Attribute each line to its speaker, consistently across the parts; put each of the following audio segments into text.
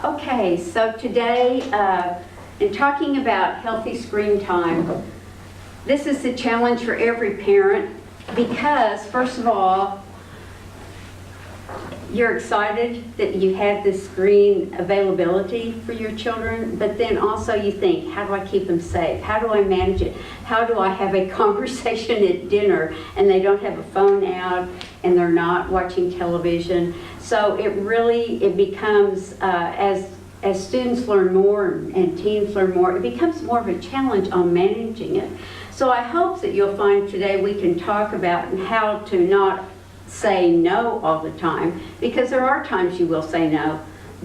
Speaker 1: Okay, so today, in talking about healthy screen time, this is the challenge for every parent because, first of all, you're excited that you have this screen availability for your children, but then also you think, how do I keep them safe? How do I manage it? How do I have a conversation at dinner and they don't have a phone out and they're not watching television? So it becomes, as students learn more and teens learn more, it becomes more of a challenge on managing it. So I hope that you'll find today we can talk about how to not say no all the time, because there are times you will say no,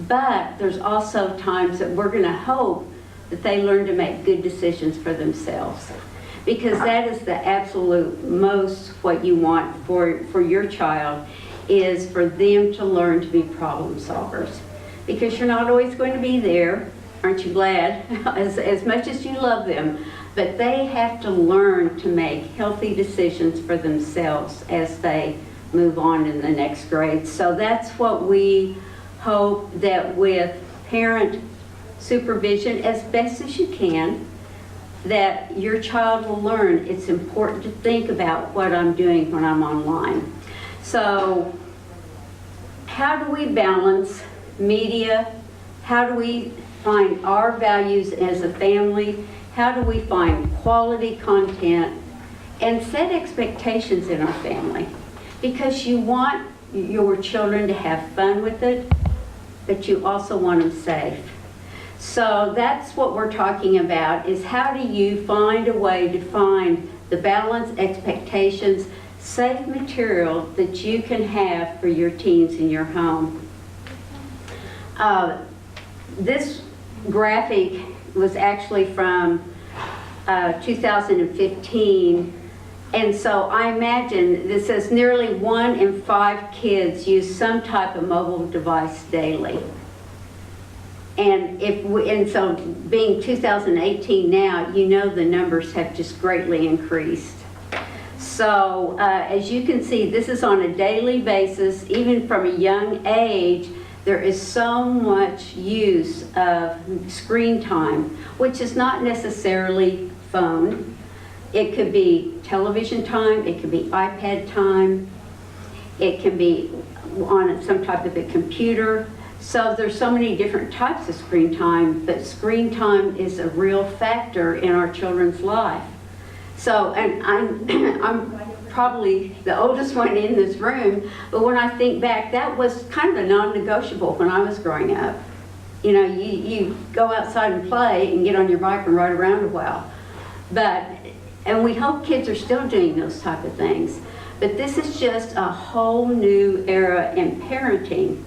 Speaker 1: but there's also times that we're going to hope that they learn to make good decisions for themselves, because that is the absolute most what you want for your child, is for them to learn to be problem solvers, because you're not always going to be there. Aren't you glad? as much as you love them, but they have to learn to make healthy decisions for themselves as they move on in the next grade. So that's what we hope, that with parent supervision as best as you can, that your child will learn it's important to think about what I'm doing when I'm online. So how do we balance media? How do we find our values as a family? How do we find quality content and set expectations in our family? Because you want your children to have fun with it, but you also want them safe. So that's what we're talking about, is how do you find a way to find the balance, expectations, safe material that you can have for your teens in your home. This graphic was actually from 2015. And so I imagine this says nearly 1 in 5 kids use some type of mobile device daily. And so being 2018 now, you know the numbers have just greatly increased. So as you can see, this is on a daily basis. Even from a young age, there is so much use of screen time, which is not necessarily phone. It could be television time, it could be iPad time, it can be on some type of a computer. So there's so many different types of screen time, but screen time is a real factor in our children's life. So, and I'm probably the oldest one in this room, but when I think back, that was kind of a non-negotiable when I was growing up. You know, you go outside and play and get on your bike and ride around a while. And we hope kids are still doing those type of things. But this is just a whole new era in parenting.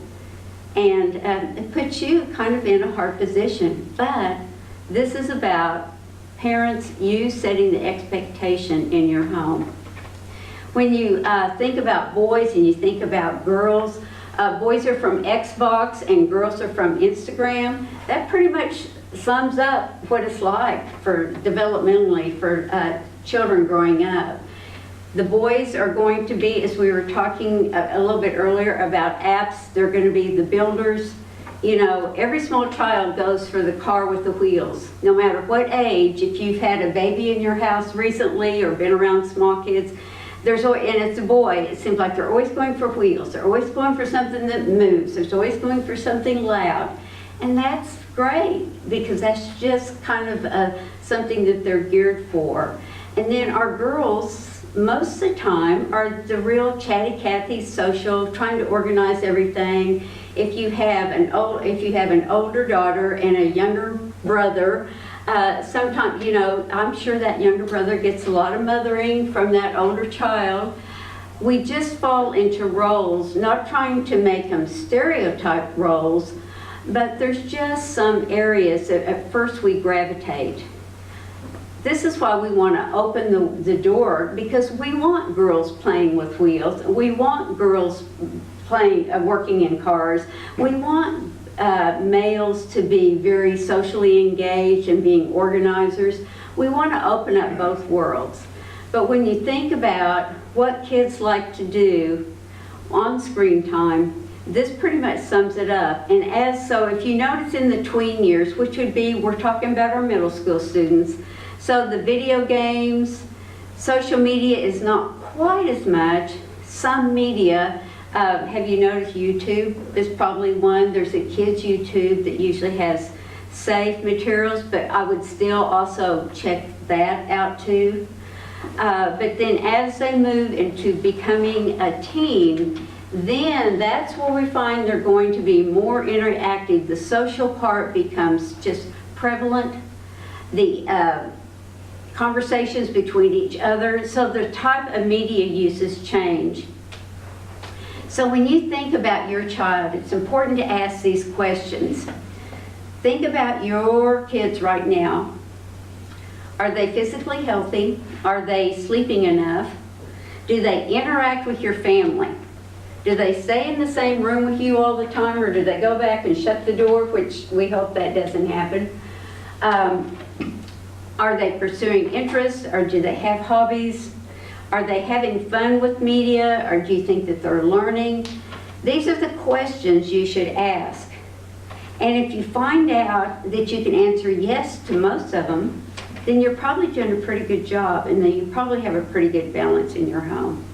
Speaker 1: And it puts you kind of in a hard position. But this is about parents, you setting the expectation in your home. When you think about boys and you think about girls, boys are from Xbox and girls are from Instagram. That pretty much sums up what it's like for developmentally for children growing up. The boys are going to be, as we were talking a little bit earlier about apps, they're going to be the builders. You know, every small child goes for the car with the wheels. No matter what age, if you've had a baby in your house recently or been around small kids, there's always, and it's a boy, it seems like they're always going for wheels. They're always going for something that moves. There's always going for something loud. And that's great, because that's just kind of something that they're geared for. And then our girls, most of the time, are the real chatty Cathy, social, trying to organize everything. If you have an older daughter and a younger brother, sometimes, you know, I'm sure that younger brother gets a lot of mothering from that older child. We just fall into roles, not trying to make them stereotype roles, but there's just some areas that at first we gravitate. This is why we want to open the door, because we want girls playing with wheels. We want girls working in cars. We want males to be very socially engaged and being organizers. We want to open up both worlds. But when you think about what kids like to do on screen time, this pretty much sums it up. And so if you notice in the tween years, which would be, we're talking about our middle school students, so the video games, social media is not quite as much. Some media, have you noticed YouTube is probably one. There's a kids YouTube that usually has safe materials, but I would still also check that out too. But then as they move into becoming a teen, then that's where we find they're going to be more interactive. The social part becomes just prevalent. The conversations between each other, so the type of media uses change. So when you think about your child, it's important to ask these questions. Think about your kids right now. Are they physically healthy? Are they sleeping enough? Do they interact with your family? Do they stay in the same room with you all the time, or do they go back and shut the door, which we hope that doesn't happen? Are they pursuing interests, or do they have hobbies? Are they having fun with media, or do you think that they're learning? These are the questions you should ask. And if you find out that you can answer yes to most of them, then you're probably doing a pretty good job, and then you probably have a pretty good balance in your home.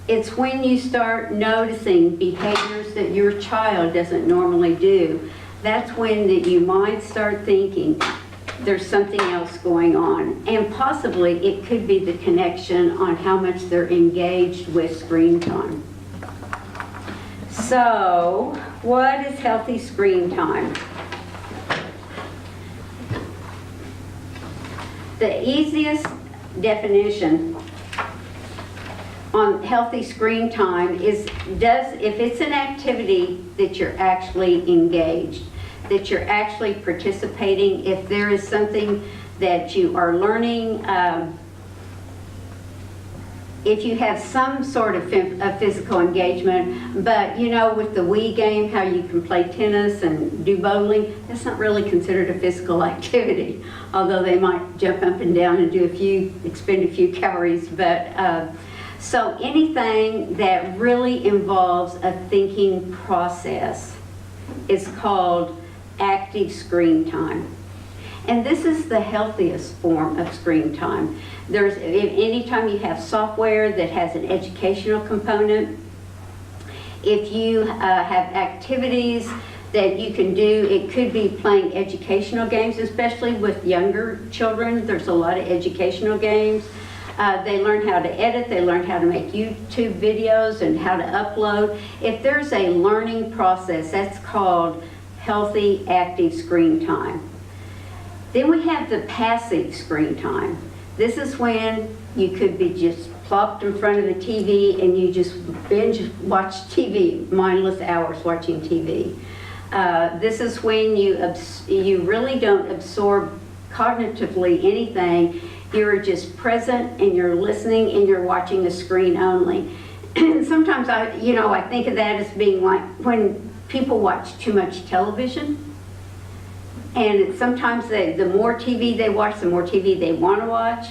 Speaker 1: It's when you start noticing behaviors that your child doesn't normally do, that's when that you might start thinking there's something else going on. And possibly it could be the connection on how much they're engaged with screen time. So, what is healthy screen time? The easiest definition on healthy screen time is if it's an activity that you're actually engaged, that you're actually participating, if there is something that you are learning, if you have some sort of physical engagement, but you know, with the Wii game, how you can play tennis and do bowling, that's not really considered a physical activity, although they might jump up and down and expend a few calories. But so anything that really involves a thinking process is called active screen time. And this is the healthiest form of screen time. Anytime you have software that has an educational component, if you have activities that you can do, it could be playing educational games, especially with younger children. There's a lot of educational games. They learn how to edit, they learn how to make YouTube videos and how to upload. If there's a learning process, that's called healthy active screen time. Then we have the passive screen time. This is when you could be just plopped in front of the TV and you just binge watch TV, mindless hours watching TV. This is when you really don't absorb cognitively anything. You're just present and you're listening and you're watching the screen only. And sometimes I think of that as being like when people watch too much television. And sometimes the more TV they watch, the more TV they want to watch.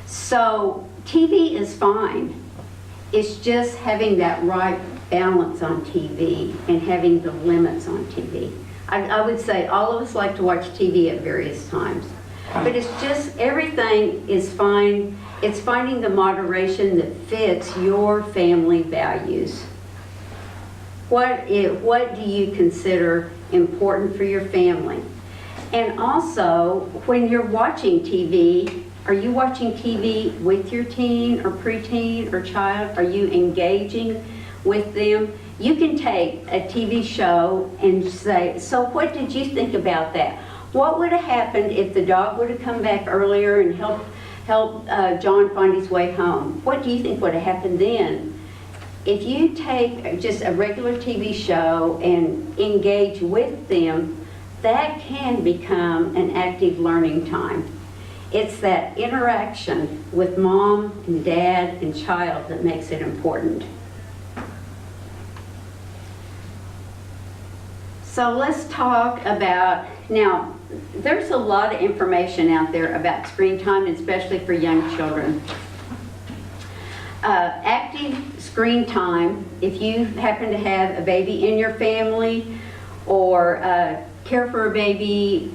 Speaker 1: So TV is fine. It's just having that right balance on TV and having the limits on TV. I would say all of us like to watch TV at various times. But it's just everything is fine. It's finding the moderation that fits your family values. What do you consider important for your family? And also, when you're watching TV, are you watching TV with your teen or preteen or child? Are you engaging with them? You can take a TV show and say, so what did you think about that? What would have happened if the dog would have come back earlier and helped John find his way home? What do you think would have happened then? If you take just a regular TV show and engage with them, that can become an active learning time. It's that interaction with mom and dad and child that makes it important. So let's talk about, now, there's a lot of information out there about screen time, especially for young children. Active screen time. If you happen to have a baby in your family or care for a baby,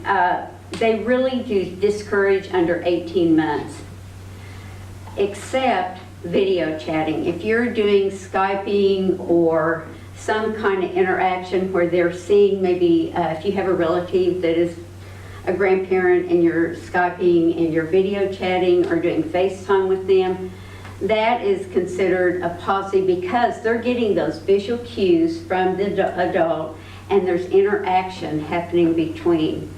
Speaker 1: they really do discourage under 18 months, except video chatting. If you're doing Skyping or some kind of interaction where they're seeing, maybe if you have a relative that is a grandparent and you're Skyping and you're video chatting or doing FaceTime with them, that is considered a positive because they're getting those visual cues from the adult and there's interaction happening between.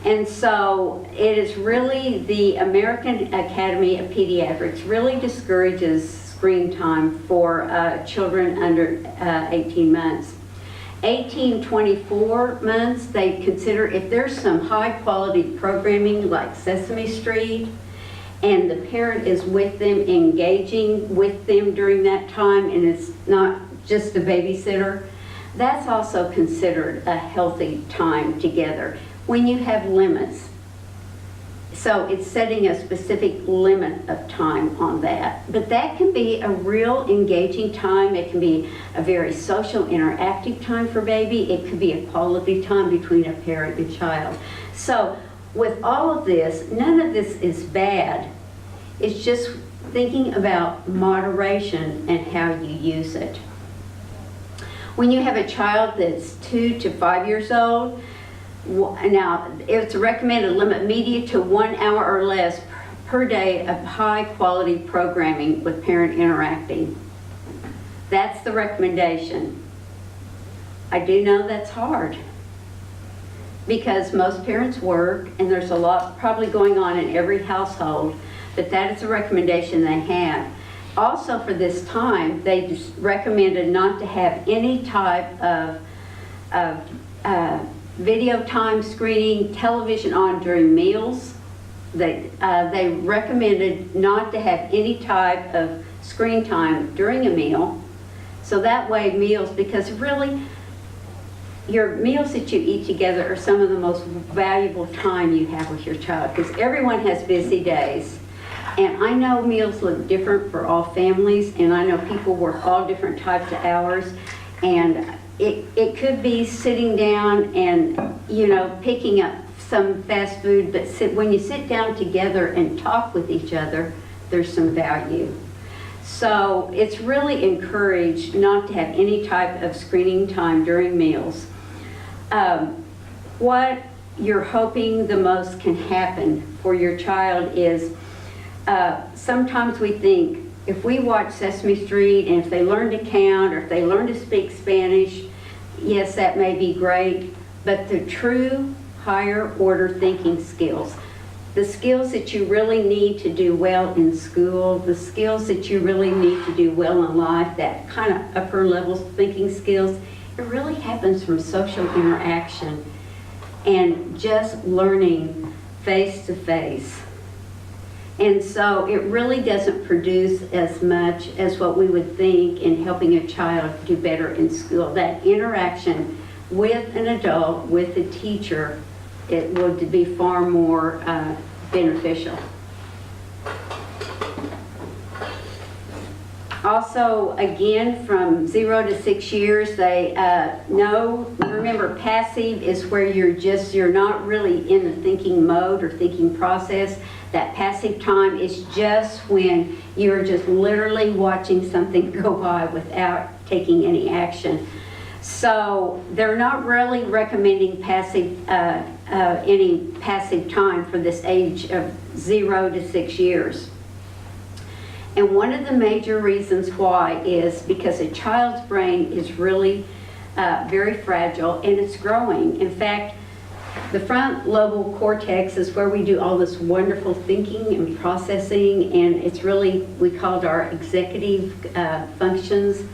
Speaker 1: And so it is really, the American Academy of Pediatrics really discourages screen time for children under 18 months. 18-24 months, they consider if there's some high quality programming like Sesame Street and the parent is with them, engaging with them during that time, and it's not just a babysitter, that's also considered a healthy time together when you have limits. So it's setting a specific limit of time on that. But that can be a real engaging time. It can be a very social, interactive time for baby. It could be a quality time between a parent and child. So with all of this, none of this is bad. It's just thinking about moderation and how you use it. When you have a child that's 2 to 5 years old, now it's a recommended limit media to 1 hour or less per day of high quality programming with parent interacting. That's the recommendation. I do know that's hard because most parents work and there's a lot probably going on in every household, but that is a recommendation they have. Also for this time, they just recommended not to have any type of video time screening, television on during meals. They recommended not to have any type of screen time during a meal. So that way meals, because really your meals that you eat together are some of the most valuable time you have with your child, because everyone has busy days. And I know meals look different for all families, and I know people work all different types of hours, and it could be sitting down and, you know, picking up some fast food, but when you sit down together and talk with each other, there's some value. So it's really encouraged not to have any type of screening time during meals. What you're hoping the most can happen for your child is, sometimes we think, if we watch Sesame Street and if they learn to count or if they learn to speak Spanish, yes, that may be great, but the true higher order thinking skills, the skills that you really need to do well in school, the skills that you really need to do well in life, that kind of upper level thinking skills, it really happens from social interaction and just learning face to face. And so it really doesn't produce as much as what we would think in helping a child do better in school. That interaction with an adult, with a teacher, it would be far more beneficial. Also, again, from 0 to 6 years, they remember passive is where you're not really in the thinking mode or thinking process. That passive time is just when you're just literally watching something go by without taking any action. So they're not really recommending any passive time for this age of 0 to 6 years. And one of the major reasons why is because a child's brain is really very fragile and it's growing. In fact, the front lobar cortex is where we do all this wonderful thinking and processing, and it's really, we call it our executive functions.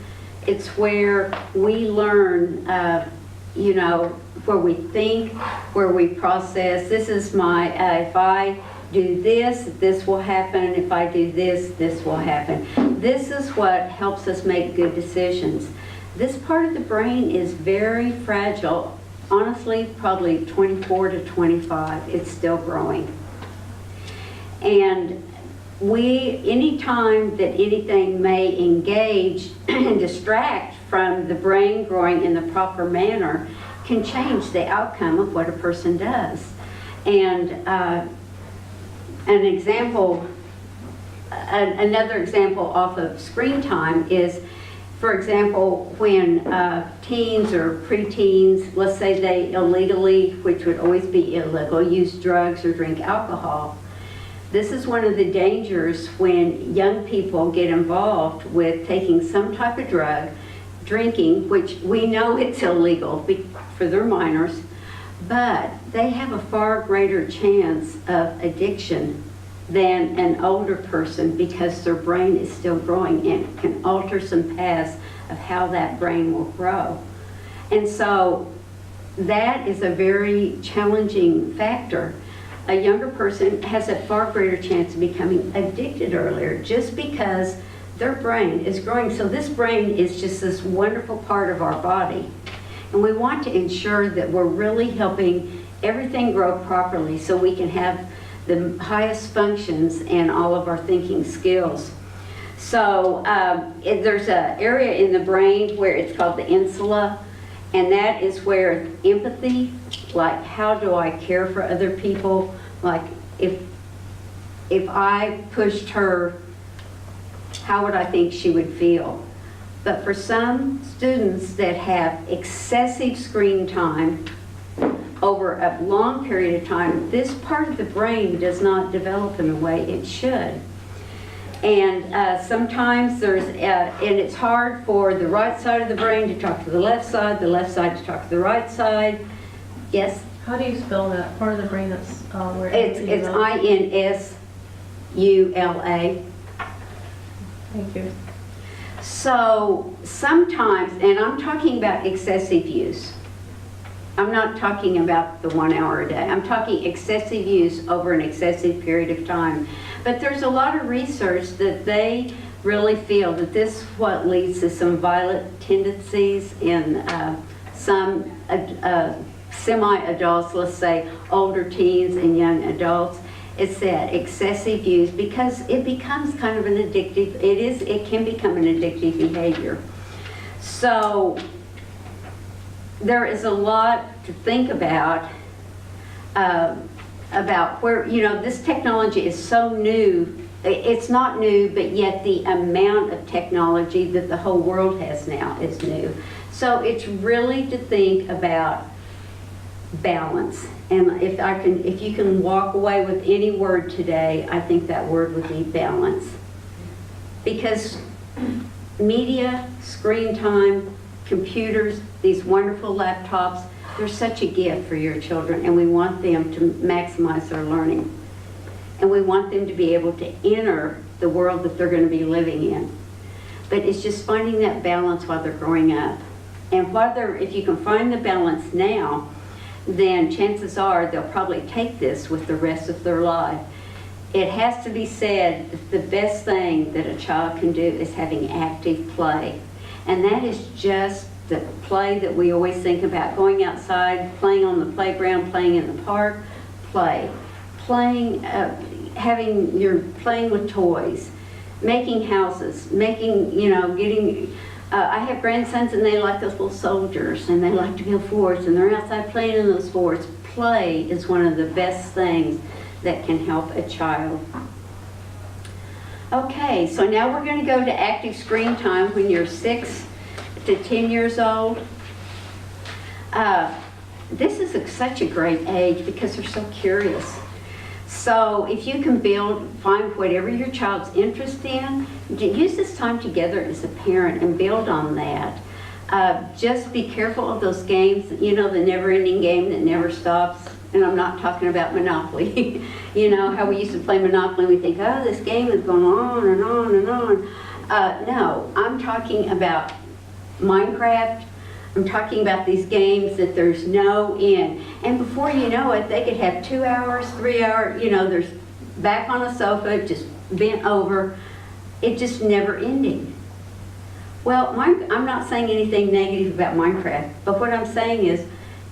Speaker 1: It's where we learn, where we think, where we process. This is my, if I do this, this will happen. If I do this, this will happen. This is what helps us make good decisions. This part of the brain is very fragile. Honestly, probably 24 to 25, it's still growing. And any time that anything may engage and distract from the brain growing in the proper manner can change the outcome of what a person does. And an example, another example off of screen time is, for example, when teens or preteens, let's say they illegally, which would always be illegal, use drugs or drink alcohol. This is one of the dangers when young people get involved with taking some type of drug, drinking, which we know it's illegal for their minors, but they have a far greater chance of addiction than an older person because their brain is still growing and can alter some paths of how that brain will grow. And so that is a very challenging factor. A younger person has a far greater chance of becoming addicted earlier just because their brain is growing. So this brain is just this wonderful part of our body. And we want to ensure that we're really helping everything grow properly so we can have the highest functions and all of our thinking skills. So there's an area in the brain where it's called the insula, and that is where empathy, like how do I care for other people, like if I pushed her, how would I think she would feel? But for some students that have excessive screen time over a long period of time, this part of the brain does not develop in the way it should. And sometimes there's, and it's hard for the right side of the brain to talk to the left side to talk to the right side. Yes?
Speaker 2: How do you spell that part of the brain that's where
Speaker 1: it's INSULA.
Speaker 2: Thank you.
Speaker 1: So sometimes, and I'm talking about excessive use. I'm not talking about the 1 hour a day. I'm talking excessive use over an excessive period of time. But there's a lot of research that they really feel that this is what leads to some violent tendencies in some semi-adults, let's say older teens and young adults. It's that excessive use because it becomes kind of an addictive, it can become an addictive behavior. So there is a lot to think about where, you know, this technology is so new. It's not new, but yet the amount of technology that the whole world has now is new. So it's really to think about balance. And if you can walk away with any word today, I think that word would be balance. Because media, screen time, computers, these wonderful laptops, they're such a gift for your children, and we want them to maximize their learning. And we want them to be able to enter the world that they're going to be living in. But it's just finding that balance while they're growing up. And if you can find the balance now, then chances are they'll probably take this with the rest of their life. It has to be said that the best thing that a child can do is having active play. And that is just the play that we always think about, going outside, playing on the playground, playing in the park, playing with toys, making houses, getting, I have grandsons and they like those little soldiers and they like to build forts and they're outside playing in those forts. Play is one of the best things that can help a child. Okay, so now we're going to go to active screen time when you're 6 to 10 years old. This is such a great age because they're so curious. So if you can find whatever your child's interested in, use this time together as a parent and build on that. Just be careful of those games, the never-ending game that never stops. And I'm not talking about Monopoly. You know, how we used to play Monopoly and we think, oh, this game is going on and on and on. No, I'm talking about Minecraft. I'm talking about these games that there's no end. And before you know it, they could have 2 hours, 3 hours, there's back on a sofa, just bent over. It just never ending. Well, I'm not saying anything negative about Minecraft, but what I'm saying is,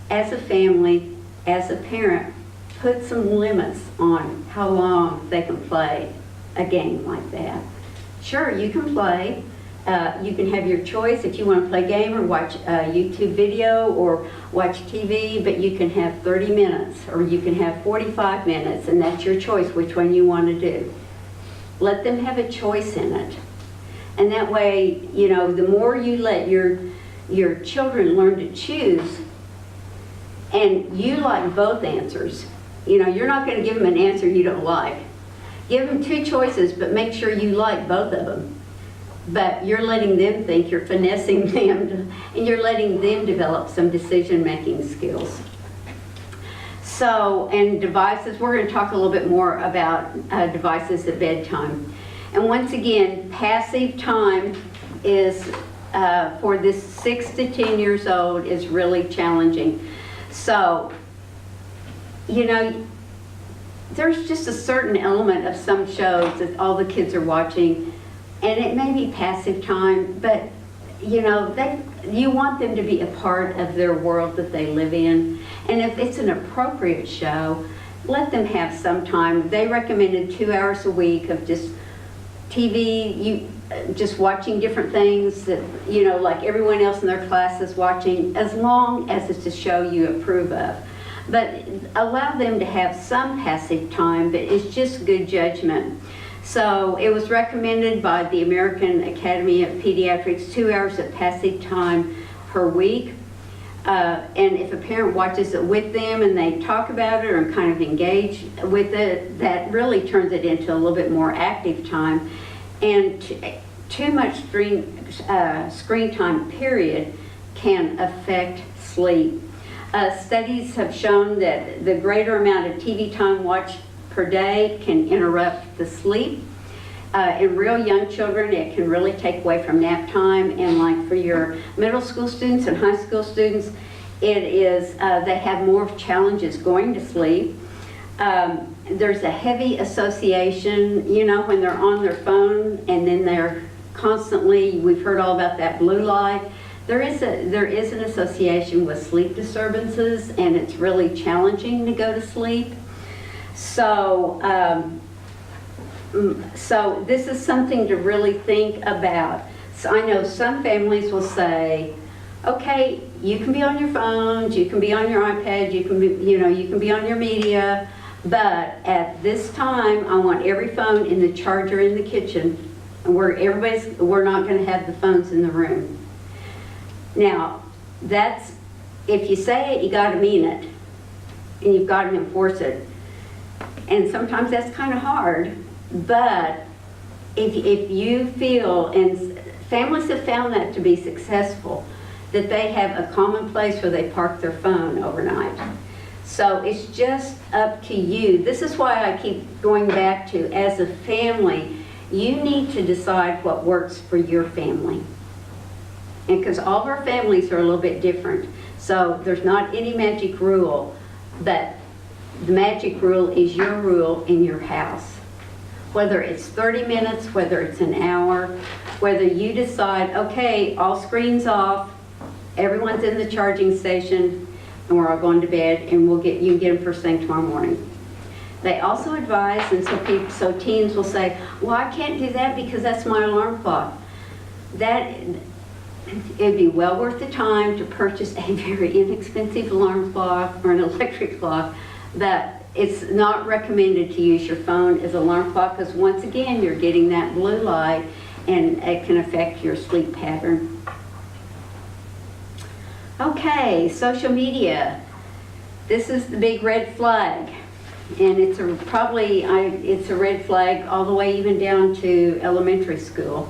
Speaker 1: as a family, as a parent, put some limits on how long they can play. a game like that. Sure, you can play. You can have your choice if you want to play a game or watch a YouTube video or watch TV, but you can have 30 minutes or you can have 45 minutes, and that's your choice which one you want to do. Let them have a choice in it. And that way, you know, the more you let your children learn to choose, and you like both answers. You know, you're not going to give them an answer you don't like. Give them two choices, but make sure you like both of them. But you're letting them think, you're finessing them, and you're letting them develop some decision-making skills. So, and devices, we're going to talk a little bit more about devices at bedtime. And once again, passive time is, for this 6 to 10 years old, is really challenging. So, you know, there's just a certain element of some shows that all the kids are watching, and it may be passive time, but you know, you want them to be a part of their world that they live in. And if it's an appropriate show, let them have some time. They recommended 2 hours a week of just TV, just watching different things that, you know, like everyone else in their class is watching, as long as it's a show you approve of. But allow them to have some passive time, but it's just good judgment. So it was recommended by the American Academy of Pediatrics, 2 hours of passive time per week. And if a parent watches it with them and they talk about it or kind of engage with it, that really turns it into a little bit more active time. And too much screen time, period, can affect sleep. Studies have shown that the greater amount of TV time watched per day can interrupt the sleep. In real young children, it can really take away from nap time. And like for your middle school students and high school students, it is, they have more challenges going to sleep. There's a heavy association, you know, when they're on their phone and then they're constantly, we've heard all about that blue light. There is an association with sleep disturbances, and it's really challenging to go to sleep. So, so this is something to really think about. So I know some families will say, okay, you can be on your phones, you can be on your iPad, you can be, you know, you can be on your media, but at this time, I want every phone in the charger in the kitchen, and we're not going to have the phones in the room. Now, that's, if you say it, you got to mean it, and you've got to enforce it. And sometimes that's kind of hard, but if you feel, and families have found that to be successful, that they have a common place where they park their phone overnight. So it's just up to you. This is why I keep going back to, as a family, you need to decide what works for your family. And because all of our families are a little bit different. So there's not any magic rule, but the magic rule is your rule in your house. Whether it's 30 minutes, whether it's an hour, whether you decide, okay, all screens off, everyone's in the charging station, and we're all going to bed, and you can get them first thing tomorrow morning. They also advise, and so teens will say, well, I can't do that because that's my alarm clock. It'd be well worth the time to purchase a very inexpensive alarm clock or an electric clock, but it's not recommended to use your phone as an alarm clock because once again, you're getting that blue light and it can affect your sleep pattern. Okay, social media. This is the big red flag. And it's a red flag all the way even down to elementary school.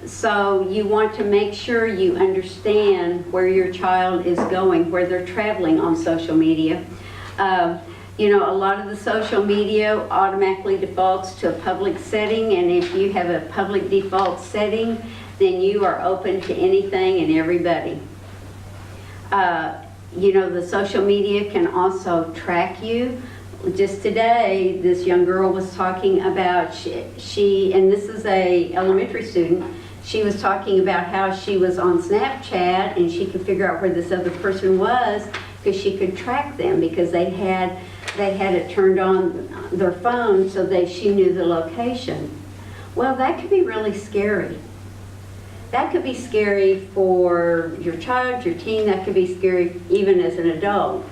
Speaker 1: So you want to make sure you understand where your child is going, where they're traveling on social media. You know, a lot of the social media automatically defaults to a public setting, and if you have a public default setting, then you are open to anything and everybody. You know, the social media can also track you. Just today, this young girl was talking about, and this is a elementary student, she was talking about how she was on Snapchat and she could figure out where this other person was because she could track them because they had they had it turned on their phone so that she knew the location. Well, that could be really scary. That could be scary for your child, your teen. That could be scary even as an adult.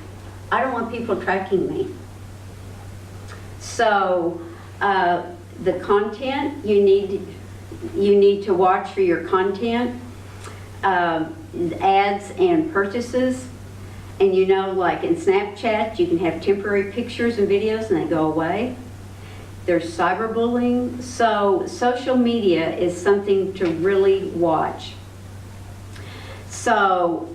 Speaker 1: I don't want people tracking me. So the content, you need to watch for your content, ads and purchases. And you know, like in Snapchat, you can have temporary pictures and videos and they go away. There's cyberbullying. So social media is something to really watch. So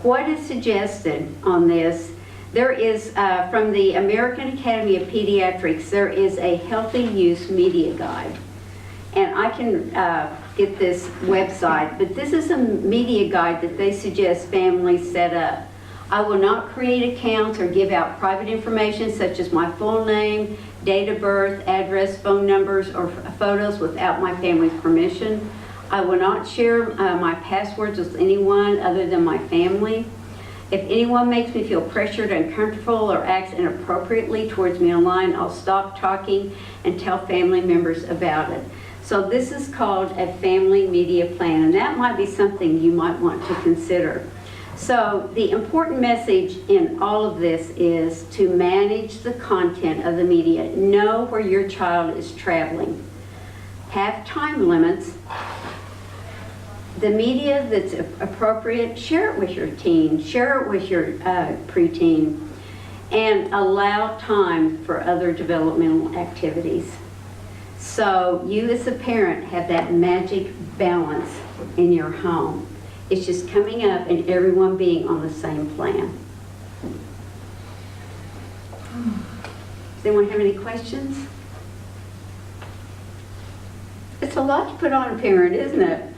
Speaker 1: what is suggested on this, there is, from the American Academy of Pediatrics, there is a healthy use media guide. And I can get this website, but this is a media guide that they suggest families set up. I will not create accounts or give out private information such as my full name, date of birth, address, phone numbers, or photos without my family's permission. I will not share my passwords with anyone other than my family. If anyone makes me feel pressured, uncomfortable, or acts inappropriately towards me online, I'll stop talking and tell family members about it. So this is called a family media plan, and that might be something you might want to consider. So the important message in all of this is to manage the content of the media. Know where your child is traveling. Have time limits. The media that's appropriate, share it with your teen, share it with your preteen, and allow time for other developmental activities. So you as a parent have that magic balance in your home. It's just coming up and everyone being on the same plan. Does anyone have any questions? It's a lot to put on a parent, isn't it?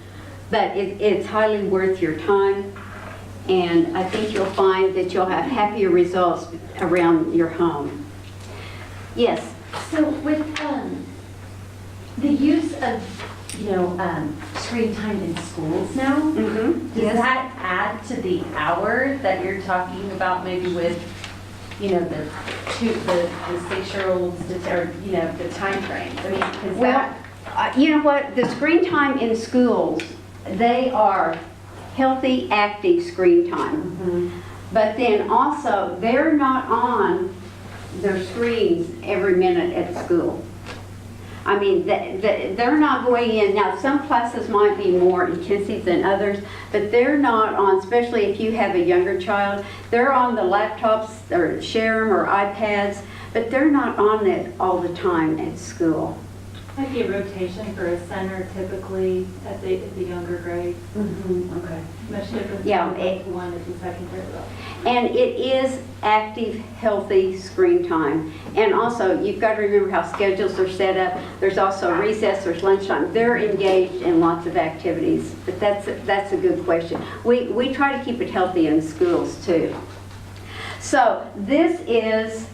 Speaker 1: But it's highly worth your time. And I think you'll find that you'll have happier results around your home. Yes?
Speaker 3: So with the use of, screen time in schools now,
Speaker 1: Mm-hmm.
Speaker 3: does that add to the hour that you're talking about maybe with, the 6-year-olds, or, the time frames? I mean, is
Speaker 1: Well, you know what? The screen time in schools, they are healthy, active screen time.
Speaker 3: Mm-hmm.
Speaker 1: But then also, they're not on their screens every minute at school. I mean, they're not going in. Now, some classes might be more intensive than others, but they're not on, especially if you have a younger child, they're on the laptops or share them or iPads, but they're not on it all the time at school.
Speaker 4: Might be a rotation for a center typically at the younger grades.
Speaker 3: Mm-hmm. Okay.
Speaker 4: Much different
Speaker 1: Yeah,
Speaker 4: from one at the secondary level.
Speaker 1: And it is active, healthy screen time. And also, you've got to remember how schedules are set up. There's also recess, there's lunchtime. They're engaged in lots of activities. But that's a good question. We try to keep it healthy in schools too. So this is,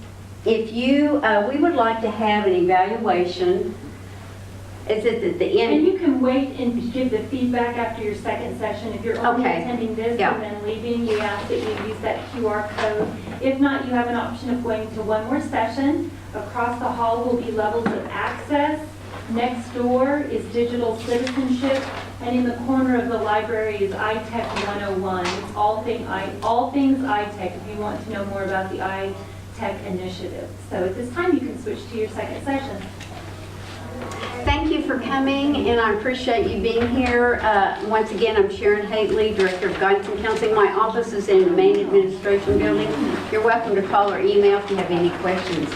Speaker 1: if you, we would like to have an evaluation. Is it at the
Speaker 4: And
Speaker 1: end?
Speaker 4: you can wait and give the feedback after your second session. If you're only
Speaker 1: Okay.
Speaker 4: attending this
Speaker 1: Yeah.
Speaker 4: and then leaving, we ask that you use that QR code. If not, you have an option of going to one more session. Across the hall will be levels of access. Next door is digital citizenship. And in the corner of the library is iTech 101. It's all things iTech if you want to know more about the iTech initiative. So at this time, you can switch to your second session.
Speaker 1: Thank you for coming, and I appreciate you being here. Once again, I'm Sharon Hately, Director of Guidance and Counseling. My office is in the main administration building. You're welcome to call or email if you have any questions.